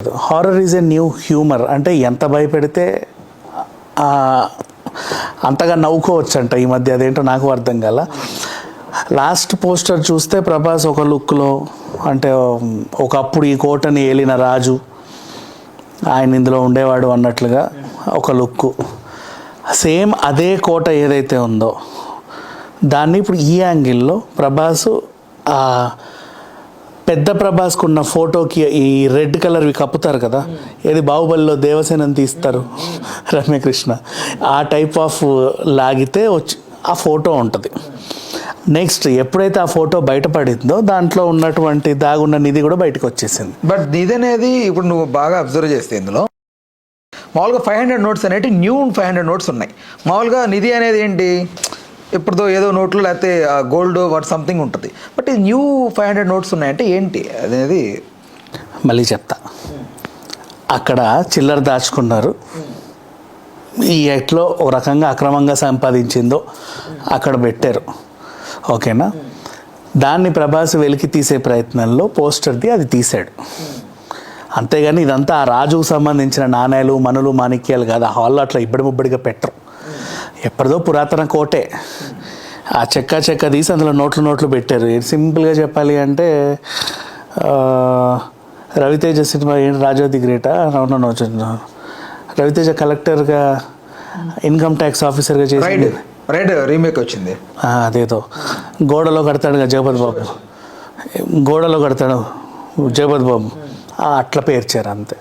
Horror is a new humour. అంటే ఎంత భయపెడితే అంతగా నవ్వుకోవచ్చు అంట ఈ మధ్య. అదేంటో నాకు అర్థం కాల. లాస్ట్ పోస్టర్ చూస్తే ప్రభాస్ ఒక లుక్లో, అంటే ఒకప్పుడు ఈ కోటని ఏలిన రాజు ఆయన ఇందులో ఉండేవాడు అన్నట్లుగా ఒక లుక్. సేమ్ అదే కోట ఏదైతే ఉందో దాన్ని ఇప్పుడు ఈ యాంగిల్లో ప్రభాస్ పెద్ద ప్రభాస్కు ఉన్న ఫోటోకి ఈ రెడ్ కలర్వి కప్పుతారు కదా, ఏది బాహుబలిలో దేవసేనని తీస్తారు రమ్యకృష్ణ, ఆ టైప్ ఆఫ్ లాగితే వచ్చి ఆ ఫోటో ఉంటుంది. నెక్స్ట్ ఎప్పుడైతే ఆ ఫోటో బయటపడిందో దాంట్లో ఉన్నటువంటి దాగున్న నిధి కూడా బయటకు వచ్చేసింది. బట్ నిధి అనేది ఇప్పుడు నువ్వు బాగా అబ్జర్వ్ చేస్తే ఇందులో మామూలుగా 500 నోట్స్ అనేవి న్యూ 500 నోట్స్ ఉన్నాయి. మామూలుగా నిధి అనేది ఏంటి, ఇప్పుడుతో ఏదో నోట్లు లేకపోతే గోల్డ్ వాట్ సంథింగ్ ఉంటుంది. బట్ ఇది న్యూ 500 నోట్స్ ఉన్నాయంటే ఏంటి అనేది మళ్ళీ చెప్తా. అక్కడ చిల్లర దాచుకున్నారు, ఈ ఎట్లో ఓ రకంగా అక్రమంగా సంపాదించిందో అక్కడ పెట్టారు, ఓకేనా. దాన్ని ప్రభాస్ వెలికి తీసే ప్రయత్నంలో పోస్టర్ది అది తీశాడు. అంతేగాని ఇదంతా ఆ రాజుకు సంబంధించిన నాణేలు మనులు మాణిక్యాలు కాదు. ఆ హాల్లో అట్లా ఇబ్బడి ముబ్బడిగా పెట్టరు. ఎప్పటిదో పురాతన కోటే, ఆ చెక్క తీసి అందులో నోట్లు పెట్టారు. సింపుల్గా చెప్పాలి అంటే రవితేజ సినిమా ఏంటి, రాజోది గ్రేటా, రవితేజ కలెక్టర్గా ఇన్కమ్ ట్యాక్స్ ఆఫీసర్గా చేసి రైడ్ రీమేక్ వచ్చింది. అదేదో గోడలో కడతాడు జగపతి బాబు, గోడలో కడతాడు జగపతి బాబు, అట్లా పేర్చారు అంతే.